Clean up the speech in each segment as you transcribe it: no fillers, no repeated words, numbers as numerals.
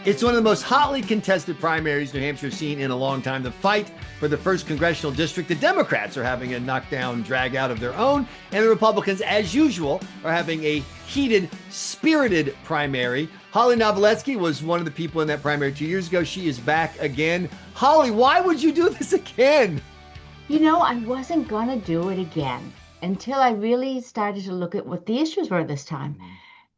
It's one of the most hotly contested primaries New Hampshire's seen in a long time. The fight for the first congressional district, the Democrats are having a knockdown drag out of their own, and the Republicans, as usual, are having a heated, spirited primary. Hollie Noveletsky was one of the people in that primary 2 years ago. She is back again. Hollie, why would you do this again? You know, I wasn't going to do it again until I really started to look at what the issues were this time.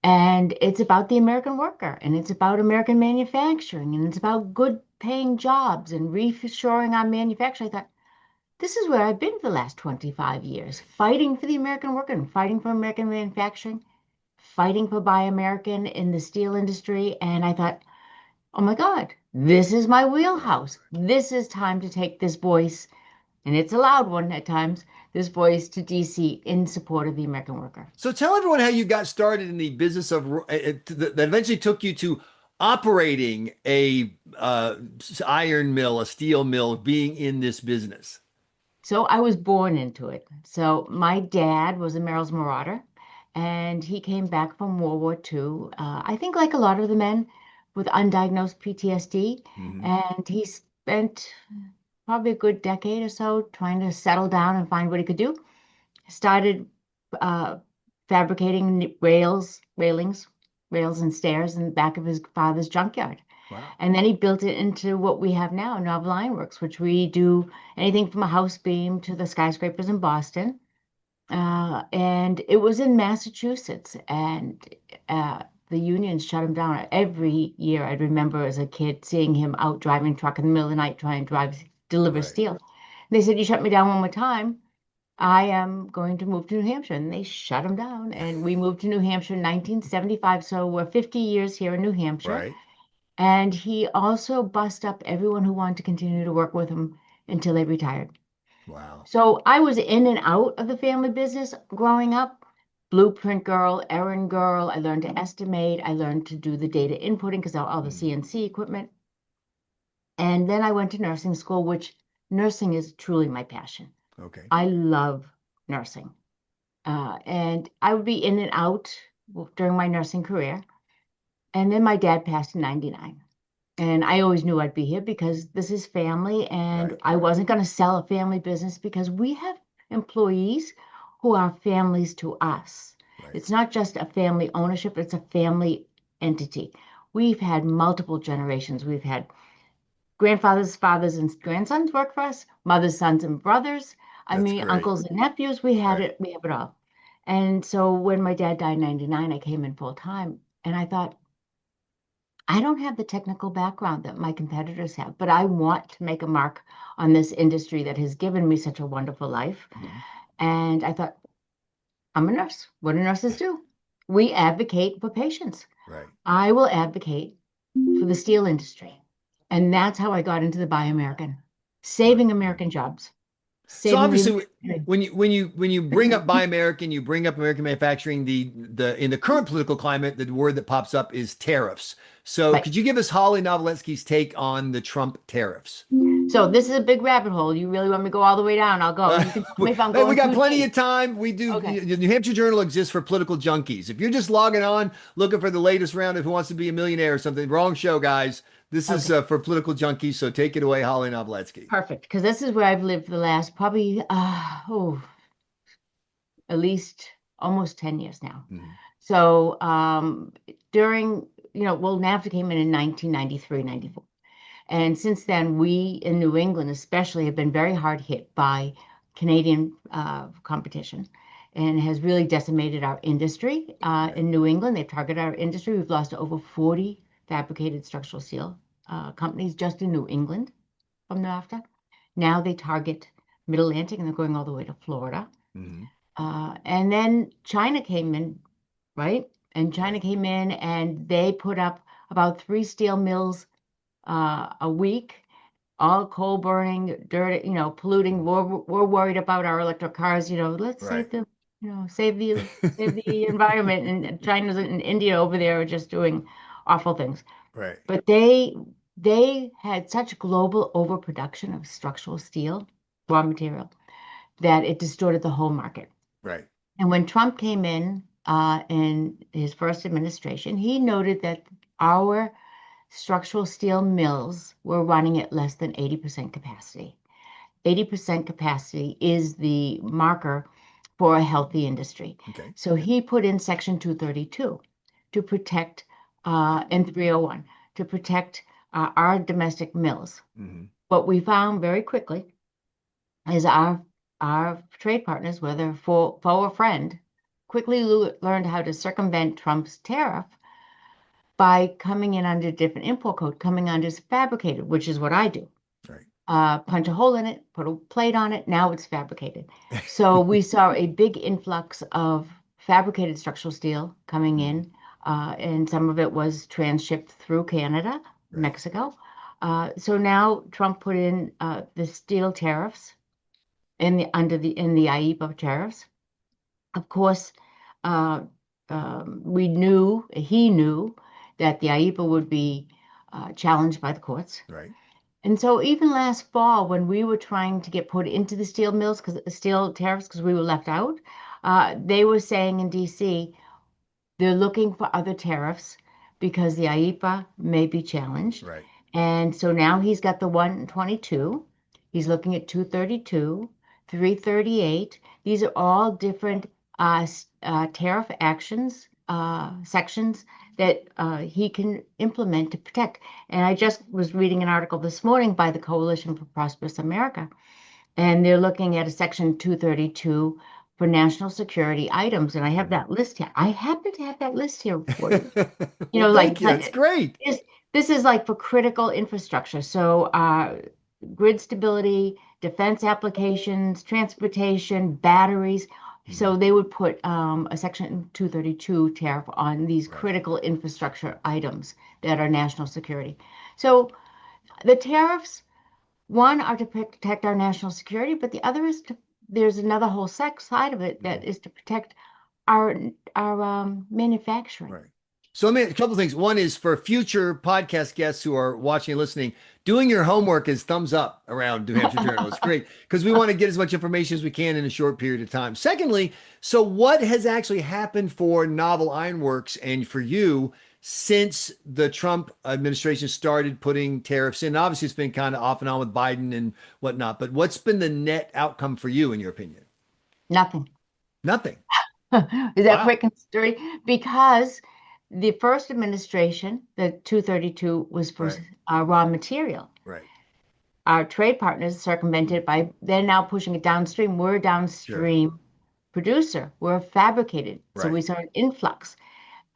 And it's about the American worker, and it's about American manufacturing, and it's about good paying jobs and reshoring our manufacturing. I thought, this is where I've been for the last 25 years, fighting for the American worker and fighting for American manufacturing, fighting for Buy American in the steel industry. And I thought, oh my God, this is my wheelhouse. This is time to take this voice, and it's a loud one at times, this voice to DC in support of the American worker. So tell everyone how you got started in the business of that eventually took you to operating a iron mill, a steel mill, being in this business. So I was born into it. So my dad was a Merrill's Marauder, and he came back from World War II. I think like a lot of the men with undiagnosed PTSD, and he spent probably a good decade or so trying to settle down and find what he could do. Started fabricating railings, and stairs in the back of his father's junkyard. Wow. And then he built it into what we have now, Novel Ironworks, which we do anything from a house beam to the skyscrapers in Boston. And it was in Massachusetts, and the unions shut him down. Every year, I'd remember as a kid seeing him out driving truck in the middle of the night trying to deliver steel. They said, you shut me down one more time, I am going to move to New Hampshire. And they shut him down. And we moved to New Hampshire in 1975. So we're 50 years here in New Hampshire. Right. And he also bussed up everyone who wanted to continue to work with him until they retired. Wow. So I was in and out of the family business growing up. Blueprint girl, errand girl. I learned to estimate. I learned to do the data inputting because all the CNC equipment. And then I went to nursing school, which nursing is truly my passion. Okay. I love nursing. And I would be in and out during my nursing career. And then my dad passed in 99. And I always knew I'd be here because this is family. And Right. I wasn't going to sell a family business because we have employees who are families to us. Right. It's not just a family ownership, it's a family entity. We've had multiple generations. We've had grandfathers, fathers, and grandsons work for us, mothers, sons, and brothers. That's great. Uncles and nephews. We had Right. it. We have it all. And so when my dad died in 99, I came in full time, and I thought, I don't have the technical background that my competitors have, but I want to make a mark on this industry that has given me such a wonderful life. And I thought, I'm a nurse. What do nurses do? We advocate for patients. Right. I will advocate for the steel industry. And that's how I got into the Buy American, saving American jobs. So obviously, when you bring up Buy American, you bring up American manufacturing. The in the current political climate, the word that pops up is tariffs. So Right. could you give us Hollie Noveletsky's take on the Trump tariffs? So this is a big rabbit hole. You really want me to go all the way down? I'll go. You can tell me if I'm Hey, we going got too plenty deep. of time. We do. Okay. The New Hampshire Journal exists for political junkies. If you're just logging on, looking for the latest round of Who Wants to Be a Millionaire or something, wrong show, guys. This is for political junkies. So take it away, Hollie Noveletsky. Perfect, because this is where I've lived for the last probably at least almost 10 years now. So during, NAFTA came in 1993, 94. And since then, we in New England especially have been very hard hit by Canadian competition, and has really decimated our industry. In New England, they've targeted our industry. We've lost over 40 fabricated structural steel companies just in New England from NAFTA. Now they target Mid-Atlantic, and they're going all the way to Florida. And then China came in, right? And China came in, and they put up about 3 steel mills a week, all coal burning, dirt, polluting. We're worried about our electric cars. Let's save the, save the environment. And China and India over there are just doing awful things. Right. But they had such global overproduction of structural steel, raw material, that it distorted the whole market. Right. And when Trump came in his first administration, he noted that our structural steel mills were running at less than 80% capacity. 80% capacity is the marker for a healthy industry. Okay. So he put in Section 232 to protect, and 301 to protect our domestic mills. Mm-hmm. What we found very quickly is our trade partners, whether foe or friend, quickly learned how to circumvent Trump's tariff by coming in under different import code, coming under fabricated, which is what I do. Right. Punch a hole in it, put a plate on it, now it's fabricated. So we saw a big influx of fabricated structural steel coming in, and some of it was transshipped through Canada, Right. Mexico. So now Trump put in the steel tariffs in the IEEPA tariffs. Of course, he knew that the IEEPA would be challenged by the courts. Right. And so even last fall, when we were trying to get put into the steel mills, steel tariffs, because we were left out, they were saying in DC, they're looking for other tariffs because the IEEPA may be challenged. Right. And so now he's got the 122. He's looking at 232, 338. These are all different tariff actions, sections that he can implement to protect. And I just was reading an article this morning by the Coalition for Prosperous America, and they're looking at a Section 232 for national security items. And I have that list here. I happen to have that list here for you. Well, thank you. It's great. This is like for critical infrastructure. So grid stability, defense applications, transportation, batteries. So they would put a Section 232 tariff on these critical infrastructure items that are national security. So the tariffs, one, are to protect our national security, but the other is there's another whole side of it that is to protect our manufacturing. Right. So a couple of things. One is for future podcast guests who are watching and listening, doing your homework is thumbs up around New Hampshire Journal. It's great because we want to get as much information as we can in a short period of time. Secondly, so what has actually happened for Novel Ironworks and for you since the Trump administration started putting tariffs in? Obviously, it's been kind of off and on with Biden and whatnot, but what's been the net outcome for you, in your opinion? Nothing. Nothing. Is that quick and sturdy? Because the first administration, the 232, was for raw material. Right. Our trade partners circumvented by, they're now pushing it downstream. We're a downstream producer. We're fabricated. So we saw an influx.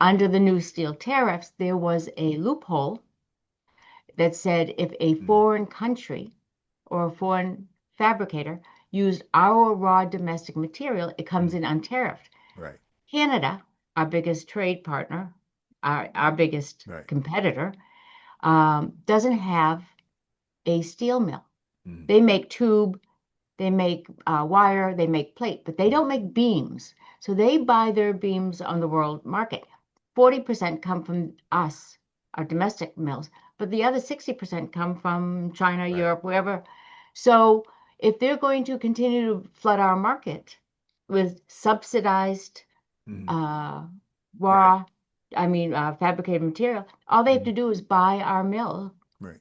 Under the new steel tariffs, there was a loophole that said if a foreign country or a foreign fabricator used our raw domestic material, it comes in untariffed. Right. Canada, our biggest trade partner, our biggest competitor, doesn't have a steel mill. They make tube, they make wire, they make plate, but they don't make beams. So they buy their beams on the world market. 40% come from us, our domestic mills, but the other 60% come from China, Europe, wherever. So if they're going to continue to flood our market with subsidized fabricated material, all they have to do is buy our mill,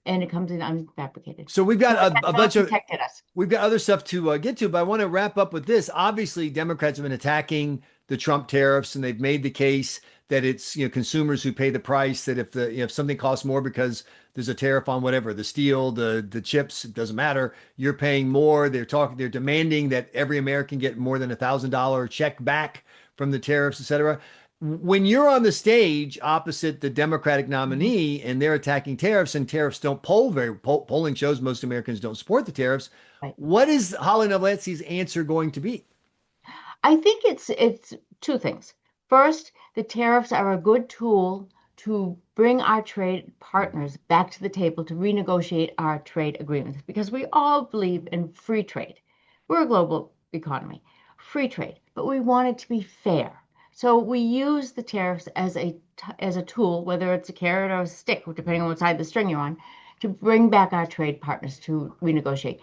and it comes in unfabricated. So we've got a bunch of us. We've got other stuff to get to, but I want to wrap up with this. Obviously, Democrats have been attacking the Trump tariffs, and they've made the case that it's consumers who pay the price. That if something costs more because there's a tariff on whatever, the steel, the chips, it doesn't matter. You're paying more. They're demanding that every American get more than $1,000 check back from the tariffs, et cetera. When you're on the stage opposite the Democratic nominee and they're attacking tariffs, and tariffs don't polling shows most Americans don't support the tariffs. What is Hollie Noveletsky's answer going to be? I think it's two things. First, the tariffs are a good tool to bring our trade partners back to the table to renegotiate our trade agreements, because we all believe in free trade. We're a global economy, free trade, but we want it to be fair. So we use the tariffs as a tool, whether it's a carrot or a stick, depending on what side of the string you're on, to bring back our trade partners to renegotiate.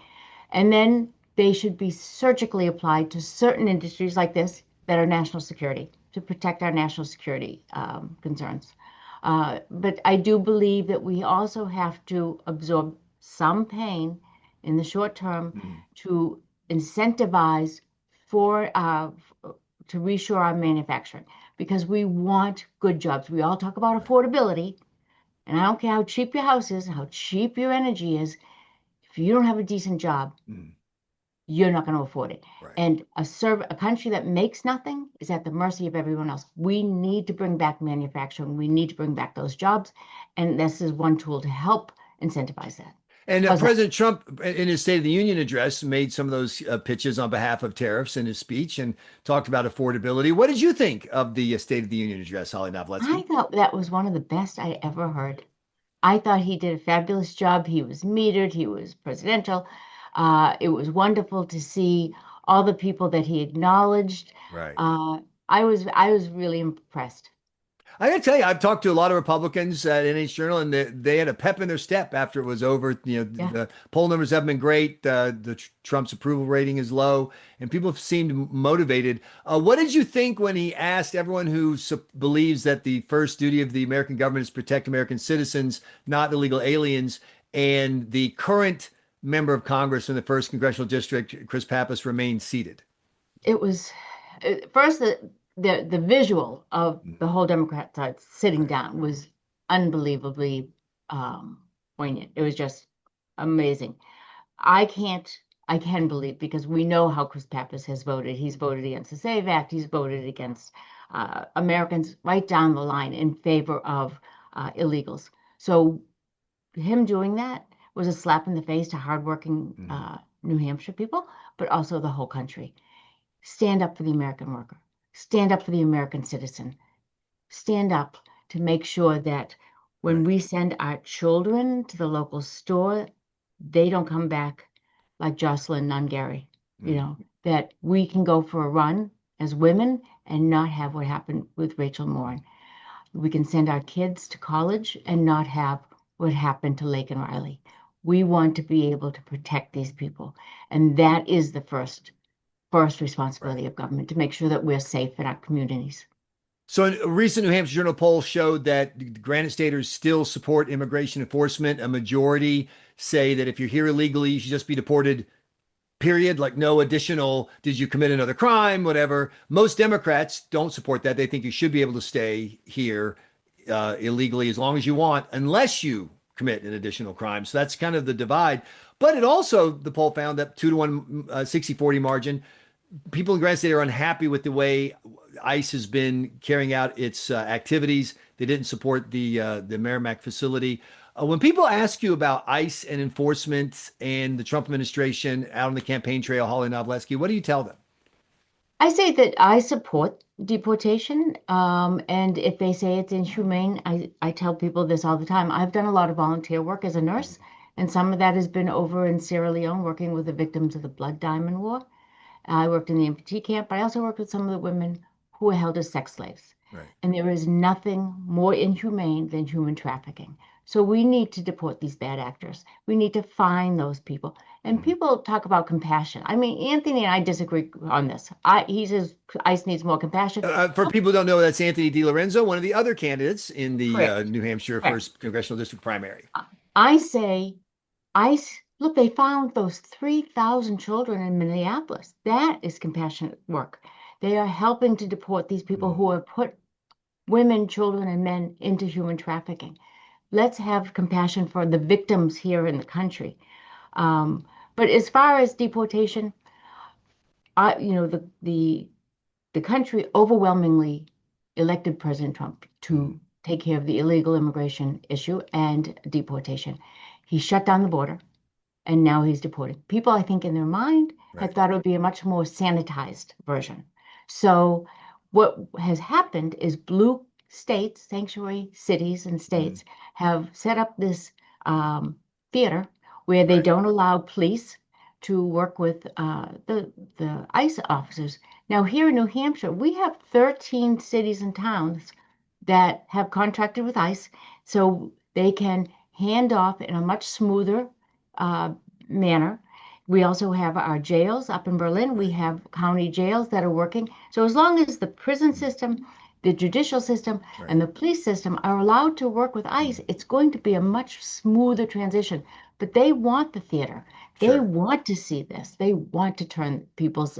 And then they should be surgically applied to certain industries like this that are national security, to protect our national security concerns. But I do believe that we also have to absorb some pain in the short term Mhm. to incentivize for to reshore our manufacturing because we want good jobs. We all talk about affordability, and I don't care how cheap your house is, how cheap your energy is. If you don't have a decent job, Mhm. you're not going to afford it. Right. And a country that makes nothing is at the mercy of everyone else. We need to bring back manufacturing. We need to bring back those jobs. And this is one tool to help incentivize that. And How's that? President Trump, in his State of the Union address, made some of those pitches on behalf of tariffs in his speech and talked about affordability. What did you think of the State of the Union address, Hollie I Noveletsky? thought that was one of the best I ever heard. I thought he did a fabulous job. He was metered, he was presidential. It was wonderful to see all the people that he acknowledged. Right. Uh, I was really impressed. I got to tell you, I've talked to a lot of Republicans at NHJournal, and they had a pep in their step after it was over. You know, Yeah. the poll numbers haven't been great. Trump's approval rating is low, and people seemed motivated. What did you think when he asked everyone who believes that the first duty of the American government is to protect American citizens, not illegal aliens, and the current member of Congress in the first congressional district, Chris Pappas, remains seated? It was first the visual of the whole Democrat side sitting Right. down was unbelievably poignant. It was just amazing. I can't I can believe because we know how Chris Pappas has voted. He's voted against the SAVE Act. He's voted against Americans right down the line in favor of illegals. So him doing that was a slap in the face to hardworking Mhm. New Hampshire people, but also the whole country. Stand up for the American worker. Stand up for the American citizen. Stand up to make sure that when Right. we send our children to the local store, they don't come back like Jocelyn Nungary, Mhm. that we can go for a run as women and not have what happened with Rachel Morin. We can send our kids to college and not have what happened to Lake and Riley. We want to be able to protect these people. And that is the first Right. responsibility of government to make sure that we're safe in our communities. So, a recent New Hampshire Journal poll showed that Granite Staters still support immigration enforcement. A majority say that if you're here illegally, you should just be deported, period. Like, no additional, did you commit another crime, whatever. Most Democrats don't support that. They think you should be able to stay here illegally as long as you want, unless you commit an additional crime. So, that's kind of the divide. But it also, the poll found that 2-1, 60-40 margin, people in Granite State are unhappy with the way ICE has been carrying out its activities. They didn't support the Merrimack facility. When people ask you about ICE and enforcement and the Trump administration out on the campaign trail, Hollie Noveletsky, what do you tell them? I say that I support deportation. And if they say it's inhumane, I tell people this all the time. I've done a lot of volunteer work as a nurse, and some of that has been over in Sierra Leone working with the victims of the Blood Diamond War. I worked in the amputee camp, but I also worked with some of the women who were held as sex slaves. Right. And there is nothing more inhumane than human trafficking. So we need to deport these bad actors. We need to find those people. And Mhm. people talk about compassion. I mean, Anthony and I disagree on this. He says ICE needs more compassion. For people who don't know, that's Anthony DiLorenzo, one of the other candidates in the Correct. New Hampshire Correct. first congressional district primary. I say ICE, look, they found those 3,000 children in Minneapolis. That is compassionate work. They are helping to deport these people Mhm. who have put women, children, and men into human trafficking. Let's have compassion for the victims here in the country. Um, but as far as deportation, the country overwhelmingly elected President Trump Mhm. to take care of the illegal immigration issue and deportation. He shut down the border and now he's deporting. People, I think, in their mind had Right. thought it would be a much more sanitized version. So, what has happened is blue states, sanctuary cities, and Mhm. states have set up this um, theater where they Right. don't allow police to work with the ICE officers. Now, here in New Hampshire, we have 13 cities and towns that have contracted with ICE, so they can hand off in a much smoother uh, manner. We also have our jails up in Berlin. We Right. have county jails that are working. So as long as the prison Mhm. system the judicial system Right. and the police system are allowed to work with ICE, it's going to be a much smoother transition. But they want the theater. They Sure. want to see this. They want to turn people's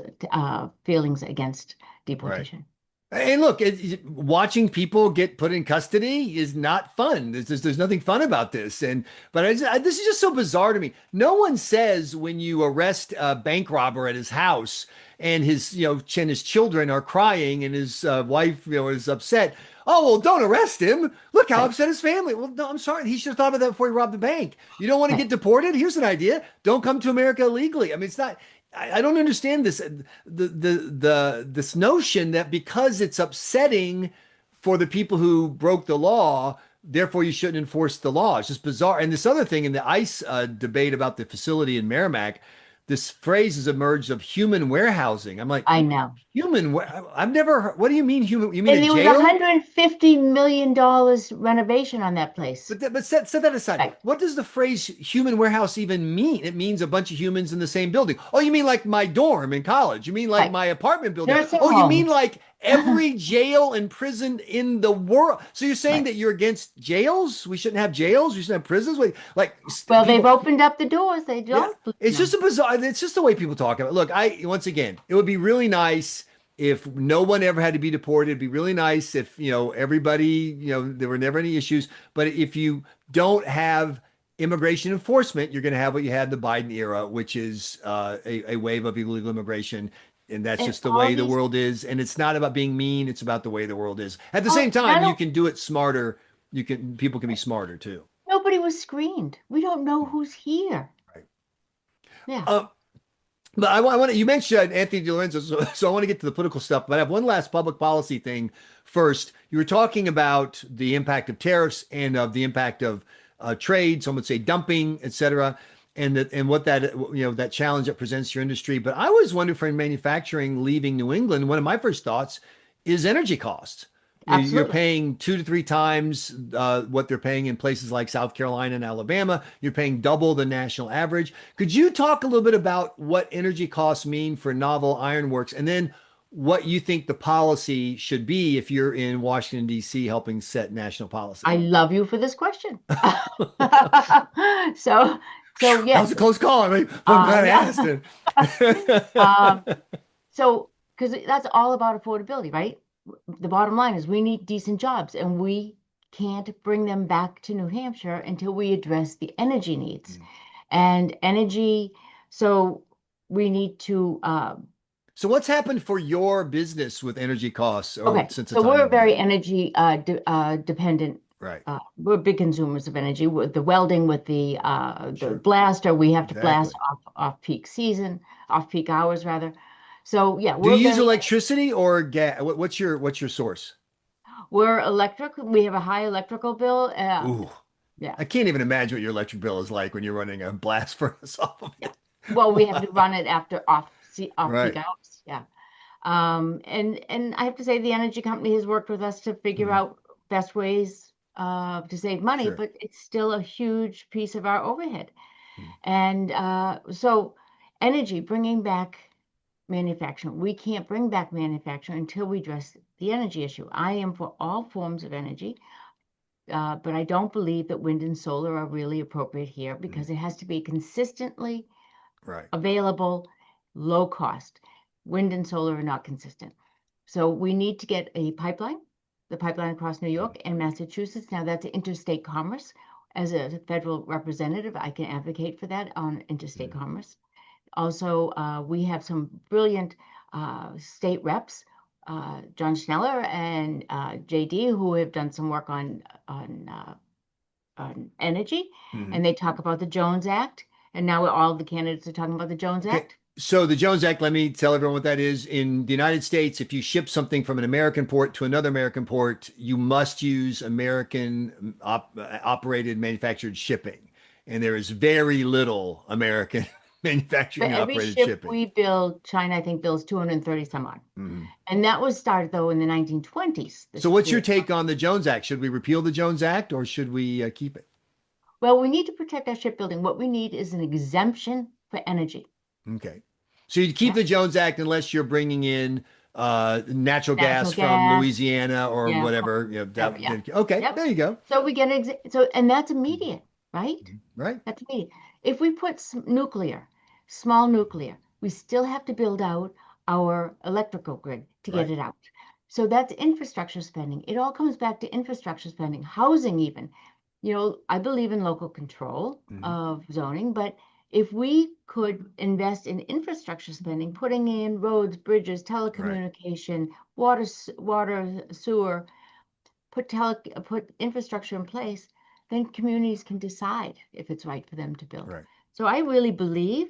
feelings against Right. deportation. And look, watching people get put in custody is not fun. There's nothing fun about this. But this is just so bizarre to me. No one says when you arrest a bank robber at his house and his children are crying and his wife, is upset. Oh, well, don't arrest him. Look how Right. upset his family. Well, no, I'm sorry. He should have thought about that before he robbed the bank. You don't want to Right. get deported? Here's an idea. Don't come to America illegally. I mean, it's not. I don't understand this notion that because it's upsetting for the people who broke the law, therefore you shouldn't enforce the law. It's just bizarre. And this other thing in the ICE debate about the facility in Merrimack, this phrase has emerged of human warehousing. I'm like, I know. I've never heard. What do you mean human? You mean And a there was jail? $150 million renovation on that place. But set that aside. Right. What does the phrase human warehouse even mean? It means a bunch of humans in the same building. Oh, you mean like my dorm in college? You mean like Right. my apartment building? Nursing Oh, you mean homes. like every jail and prison in the world? So you're saying Right. that you're against jails? We shouldn't have jails? We shouldn't have prisons? Wait, like Well, they've people. opened up the doors. They Yeah, don't. it's just a bizarre. It's just the way people talk about it. Look, once again, it would be really nice if no one ever had to be deported. It'd be really nice if everybody there were never any issues. But if you don't have immigration enforcement, you're going to have what you had in the Biden era, which is a wave of illegal immigration. And that's And just the all way the these, world is. And it's not about being mean. It's about the way the world is. At the same all, time, not, you can do it smarter. People can be smarter too. nobody was screened. We don't know who's here. Right. Yeah. But I want to, you mentioned Anthony DiLorenzo, so I want to get to the political stuff, but I have one last public policy thing first. You were talking about the impact of tariffs and of the impact of trade, some would say dumping, et cetera, and what that challenge that presents your industry. But I was wondering for manufacturing leaving New England, one of my first thoughts is energy costs. You're Absolutely. paying 2 to 3 times what they're paying in places like South Carolina and Alabama. You're paying double the national average. Could you talk a little bit about what energy costs mean for Novel Ironworks, and then what you think the policy should be if you're in Washington, D.C., helping set national policy? I love you for this question. So, That was yes. a close call. I mean, I'm glad I Yeah. asked it. So, because that's all about affordability, right? The bottom line is we need decent jobs, and we can't bring them back to New Hampshire until we address the energy needs. And energy, so we need to. So what's happened for your business with energy costs Okay, since the so time we're you very began? energy dependent. Right. We're big consumers of energy. With the welding, with the Sure. blaster, we have to Exactly. blast off peak season, off peak hours rather. So yeah, Do you we're use very electricity or gas? What's your source? we're electric. We have a high electrical bill. Ooh, Yeah, I can't even imagine what your electric bill is like when you're running a blast furnace off of yeah. it. Well, we have to run it after off peak Right. hours. Yeah. And I have to say the energy company has worked with us to figure Mhm. out best ways to save money, Sure. but it's still a huge piece of our overhead. Mhm. And so energy, bringing back manufacturing. We can't bring back manufacturing until we address the energy issue. I am for all forms of energy, but I don't believe that wind and solar are really appropriate here Mhm. because it has to be consistently Right. available, low cost. Wind and solar are not consistent. So we need to get a pipeline, the pipeline across New Mhm. York and Massachusetts. Now that's interstate commerce. As a federal representative, I can advocate for that on interstate Mhm. commerce. Also, we have some brilliant state reps, John Schneller and JD, who have done some work on energy, Mhm. and they talk about the Jones Act. And now all the candidates are talking about the Jones Okay. Act. So the Jones Act, let me tell everyone what that is. In the United States, if you ship something from an American port to another American port, you must use American operated manufactured shipping. And there is very little American For manufacturing and every operated ship shipping. we build, China, I think, builds 230 some odd. Mhm. And that was started, though, in the 1920s. So what's your take on the Jones Act? Should we repeal the Jones Act or should we keep it? Well, we need to protect our shipbuilding. What we need is an exemption for energy. Okay. So you keep Yeah. the Jones Act unless you're bringing in natural gas natural from gas. Louisiana or Yeah, whatever. yeah. Okay, Yep. there you go. So we get and that's immediate, right? Right. That's immediate. If we put nuclear, small nuclear, we still have to build out our electrical grid to get Right. it out. So that's infrastructure spending. It all comes back to infrastructure spending, housing even. I believe in local control of zoning, but if we could invest in infrastructure spending, putting in roads, bridges, Right. telecommunication, water, sewer, put infrastructure in place, then communities can decide if it's right for them to build. Right. So I really believe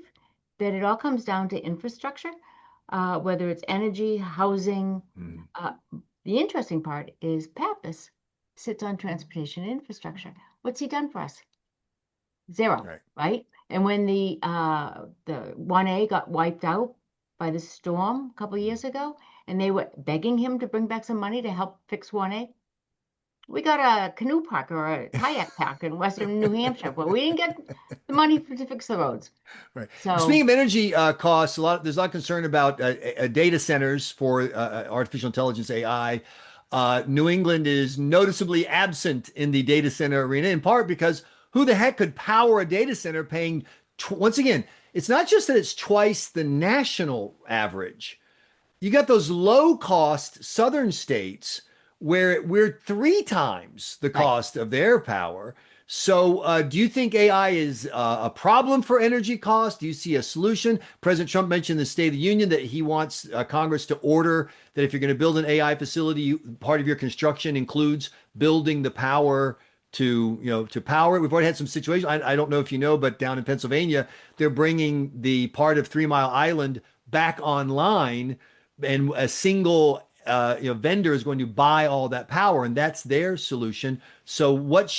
that it all comes down to infrastructure, whether it's energy, housing. Uh, the interesting part is Pappas sits on transportation and infrastructure. What's he done for us? Zero, Right. right? And when the 1A got wiped out by the storm a couple of years ago, and they were begging him to bring back some money to help fix 1A, we got a canoe park or a kayak park in western New Hampshire, but we didn't get the money to fix the roads. Right. So, Speaking of energy costs, there's a lot of concern about data centers for artificial intelligence AI. New England is noticeably absent in the data center arena, in part because who the heck could power a data center paying once again, it's not just that it's twice the national average. You got those low cost southern states where we're three times the right. cost of their power. So, do you think AI is a problem for energy costs? Do you see a solution? President Trump mentioned in the State of the Union that he wants Congress to order that if you're going to build an AI facility, part of your construction includes building the power to power it. We've already had some situations. I don't know if you know, but down in Pennsylvania, they're bringing the part of 3 Mile Island back online, and a single vendor is going to buy all that power, and that's their solution. So, what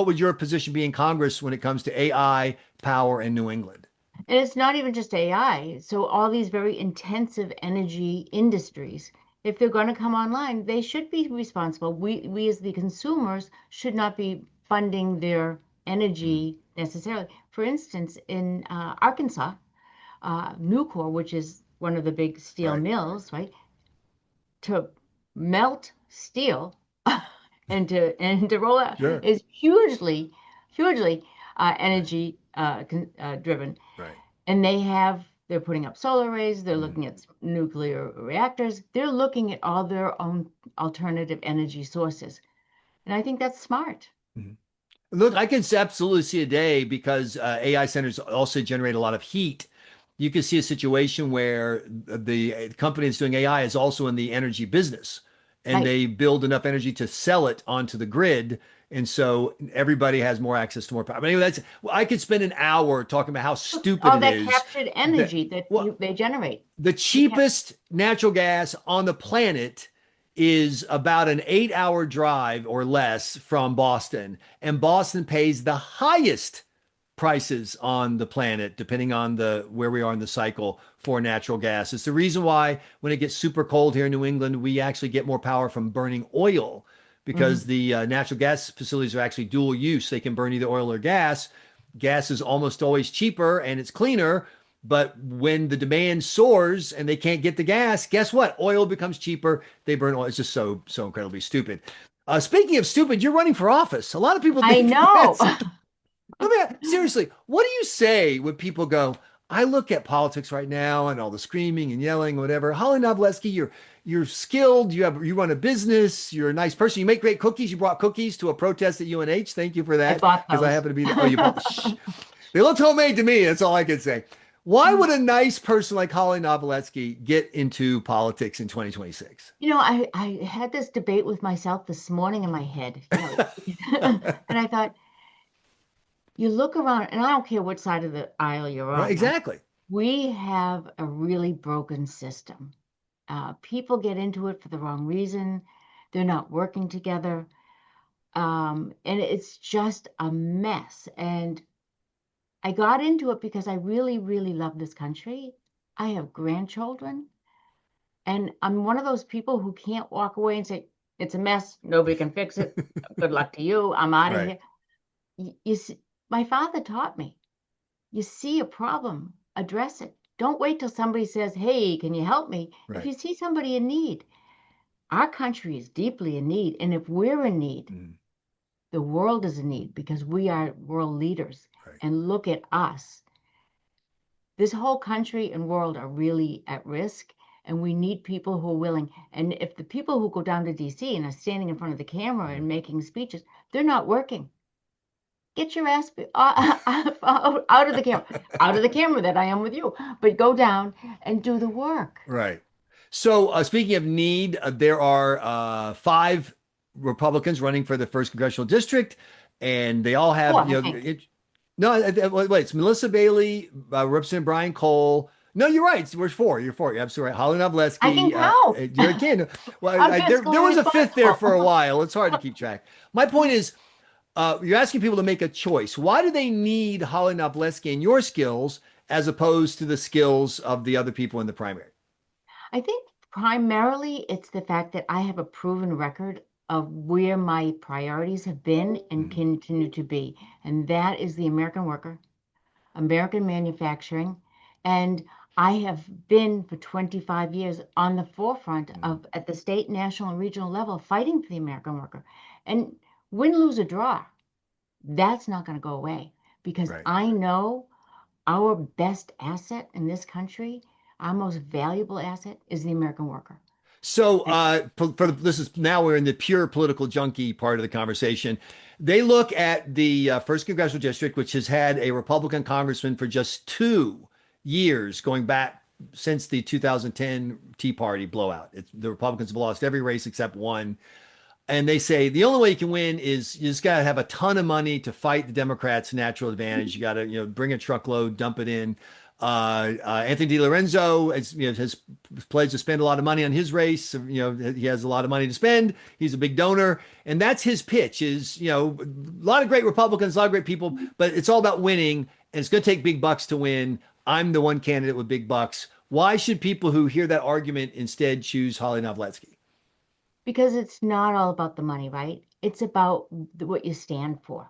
would your position be in Congress when it comes to AI power in New England? And it's not even just AI. So all these very intensive energy industries, if they're going to come online, they should be responsible. We as the consumers should not be funding their Mm, energy necessarily. For instance, in Arkansas, Nucor, which is one of the big steel right. mills, right, to melt steel and to roll out Sure. is hugely Right. energy driven. Right. And they're putting up solar arrays, they're Mm, looking at nuclear reactors, they're looking at all their own alternative energy sources. And I think that's smart. mm. Look, I can absolutely see a day because AI centers also generate a lot of heat. You can see a situation where the company that's doing AI is also in the energy business and Right. they build enough energy to sell it onto the grid. And so everybody has more access to more power. But anyway, I could spend an hour talking about how stupid All it that is captured that, energy that well, they generate. the You cap cheapest natural gas on the planet is about an 8 hour drive or less from Boston. And Boston pays the highest prices on the planet, depending on the where we are in the cycle for natural gas. It's the reason why when it gets super cold here in New England, we actually get more power from burning oil because Mhm. the natural gas facilities are actually dual use. They can burn either oil or gas. Gas is almost always cheaper and it's cleaner. But when the demand soars and they can't get the gas, guess what? Oil becomes cheaper. They burn oil. It's just so incredibly stupid. Speaking of stupid, you're running for office. A lot of people I think know. that's seriously, what do you say when people go, I look at politics right now and all the screaming and yelling, whatever. Hollie Noveletsky, you're skilled, you run a business, you're a nice person, you make great cookies. You brought cookies to a protest at UNH. Thank you for I that. bought Because I those. happen to be there. Oh, you bought shh. They looked homemade to me. That's all I can say. Why would a nice person like Hollie Noveletsky get into politics in 2026? I had this debate with myself this morning in my head, and I thought, you look around, and I don't care what side of the aisle you're Right, on, right? exactly. We have a really broken system. People get into it for the wrong reason. They're not working together. And it's just a mess. And I got into it because I really, really love this country. I have grandchildren, and I'm one of those people who can't walk away and say, it's a mess. Nobody can fix it. Good luck to you. I'm out of Right. here. You see, my father taught me, you see a problem, address it. Don't wait till somebody says, hey, can you help me? If Right. you see somebody in need, our country is deeply in need. And if we're in need, Mm, the world is in need because we are world leaders. right. And look at us. This whole country and world are really at risk, and we need people who are willing. And if the people who go down to DC and are standing in front of the camera Mm. and making speeches, they're not working. Get your ass out of the camera, out of the camera that I am with you, but go down and do the work. Right. So, speaking of need, there are five Republicans running for the first congressional district, and they all have, Four, I think. no, wait, it's Melissa Bailey, Representative Brian Cole. No, you're right. We're four. You're four. You're absolutely right. Hollie I can Noveletsky. count. You're again. Well, I'm there fiscally was a fifth there for a responsible. while. It's hard to keep track. My point is, you're asking people to make a choice. Why do they need Hollie Noveletsky and your skills as opposed to the skills of the other people in the primary? I think primarily it's the fact that I have a proven record of where my priorities have been and Mhm. continue to be, and that is the American worker, American manufacturing, and I have been for 25 years on the forefront Mhm. of at the state, national, and regional level fighting for the American worker. And win, lose, or draw, that's not going to go away because Right. I know our best asset in this country, our most valuable asset is the American worker. So, And this is now we're in the pure political junkie part of the conversation. They look at the first congressional district, which has had a Republican congressman for just 2 years, going back since the 2010 Tea Party blowout. The Republicans have lost every race except one. And they say the only way you can win is you just got to have a ton of money to fight the Democrats' natural advantage. You got to, bring a truckload, dump it in. Anthony DiLorenzo has pledged to spend a lot of money on his race. He has a lot of money to spend. He's a big donor, and that's his pitch. Is a lot of great Republicans, a lot of great people, but it's all about winning, and it's going to take big bucks to win. I'm the one candidate with big bucks. Why should people who hear that argument instead choose Hollie Noveletsky? because it's not all about the money, right? It's about what you stand for.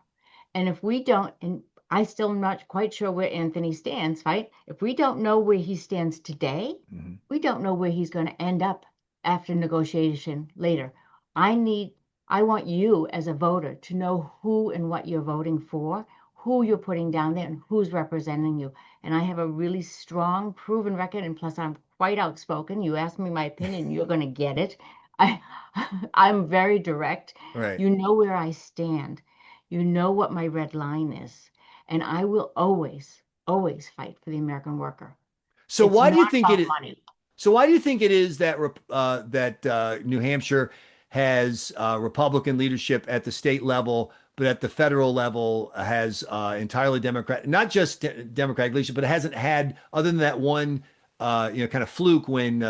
And if we don't, and I still am not quite sure where Anthony stands, right? If we don't know where he stands today, Mhm. we don't know where he's going to end up after negotiation later. I need, I want you as a voter to know who and what you're voting for, who you're putting down there, and who's representing you. And I have a really strong, proven record, and plus I'm quite outspoken. You ask me my opinion, you're going to get it. I, I'm very direct. Right. You know where I stand. You know what my red line is. And I will always, always fight for the American worker. So It's why do you not think about it? money. So why do you think it is that New Hampshire has Republican leadership at the state level, but at the federal level has entirely Democrat, not just Democratic leadership, but it hasn't had other than that one kind of fluke when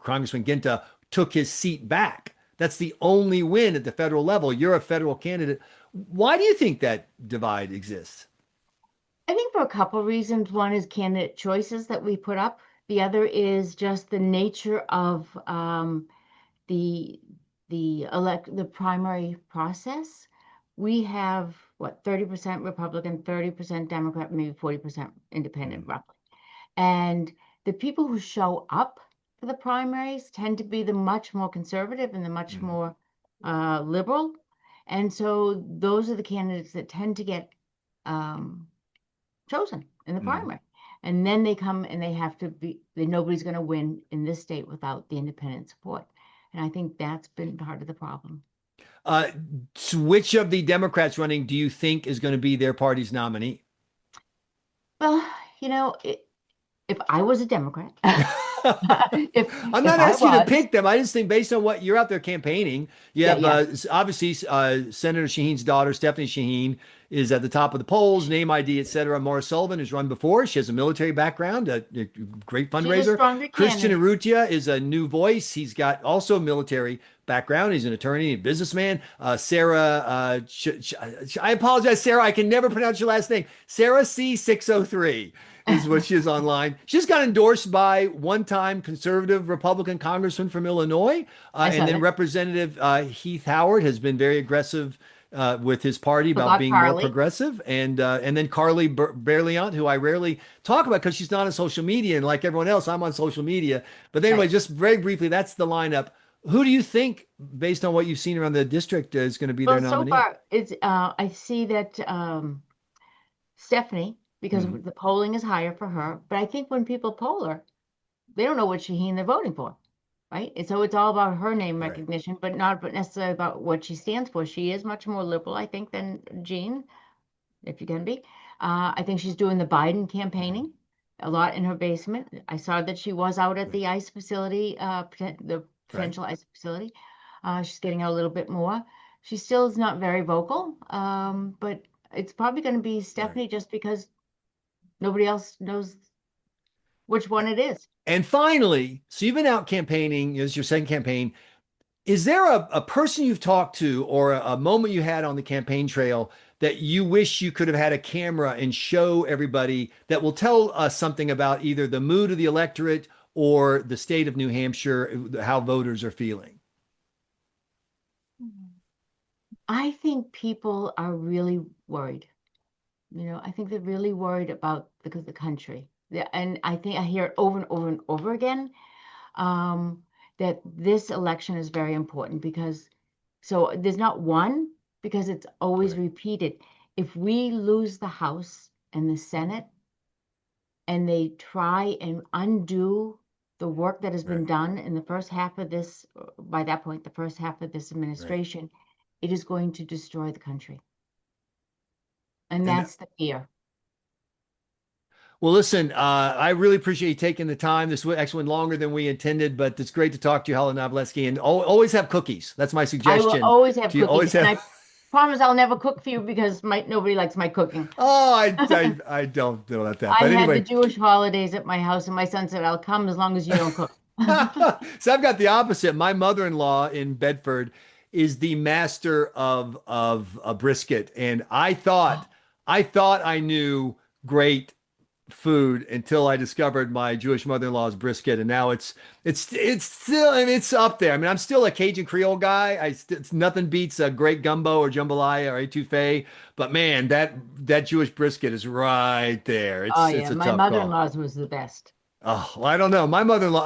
Congressman Ginta took his seat back. That's the only win at the federal level. You're a federal candidate. Why do you think that divide exists? I think for a couple of reasons. One is candidate choices that we put up. The other is just the nature of the the primary process. We have what 30% Republican, 30% Democrat, maybe 40% independent, Mm, roughly. And the people who show up for the primaries tend to be the much more conservative and the much mm, more liberal. And so those are the candidates that tend to get um, chosen in the mm. primary. And then they come and they have to be, nobody's going to win in this state without the independent support. And I think that's been part of the problem. Uh, so which of the Democrats running do you think is going to be their party's nominee? Well, you know, if I was a Democrat, I'm if not I asking you to was, pick them. I just think based on what you're out there campaigning, you yeah, have yeah, obviously Senator Shaheen's daughter, Stephanie Shaheen, is at the top of the polls, name ID, et cetera. Maura Sullivan has run before. She has a military background, a great she's a fundraiser. stronger Christian candidate. Urrutia is a new voice. He's got also a military background. He's an attorney and businessman. Sarah, I apologize, Sarah. I can never pronounce your last name. Sarah C603 is what she is online. She's got endorsed by one-time conservative Republican congressman from Illinois, I and saw then that. Representative Heath Howard has been very aggressive with his party about being more progressive, and then Carly Berliant, who I rarely talk about because she's not on social media, and like everyone else, I'm on social media. But anyway, just very briefly, that's the lineup. Who do you think, based on what you've seen around the district, is going to be their nominee? So far, it's I see that Stephanie, because the polling is higher for her. But I think when people poll her, they don't know what Shaheen they're voting for, right? And so it's all about her name recognition, but not necessarily about what she stands for. She is much more liberal, I think, than Jean, if you can be. I think she's doing the Biden campaigning a lot in her basement. I saw that she was out at the ICE facility, the potential ICE facility. She's getting out a little bit more. She still is not very vocal, but it's probably going to be Stephanie just because nobody else knows which one it is. And finally, so you've been out campaigning, as your second campaign. Is there a person you've talked to or a moment you had on the campaign trail that you wish you could have had a camera and show everybody that will tell us something about either the mood of the electorate or the state of New Hampshire, how voters are feeling? I think people are really worried. I think they're really worried about the country. And I think I hear it over and over and over again, that this election is very important because, so there's not one, because it's always repeated. If we lose the House and the Senate, and they try and undo the work that has been done in the first half of this, by that point, the first half of this administration, it is going to destroy the country. And that's the fear. Well, listen, I really appreciate you taking the time. This actually went longer than we intended, but it's great to talk to you, Hollie Noveletsky, and always have cookies. That's my suggestion. I will always have cookies. And I promise I'll never cook for you because nobody likes my cooking. Oh, I don't know about that. But I anyway. had the Jewish holidays at my house, and my son said, I'll come as long as you don't cook. So I've got the opposite. My mother-in-law in Bedford is the master of a brisket, and I thought I knew great food until I discovered my Jewish mother-in-law's brisket, and now it's still, I mean, it's up there. I mean, I'm still a Cajun Creole guy. It's nothing beats a great gumbo or jambalaya or etouffee, but man, that Jewish brisket is right there. It's a tough my mother-in-law's was the best. Oh, well, I don't know. My mother-in-law,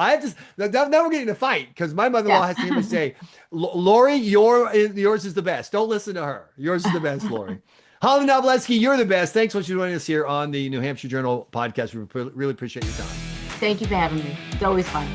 now we're getting in a fight because my mother-in-law has to say, Lori, yours is the best. Don't listen to her. Yours is the best, Lori. Hollie Noveletsky, you're the best. Thanks so much for joining us here on the New Hampshire Journal podcast. We really appreciate your time. Thank you for having me. It's always fun.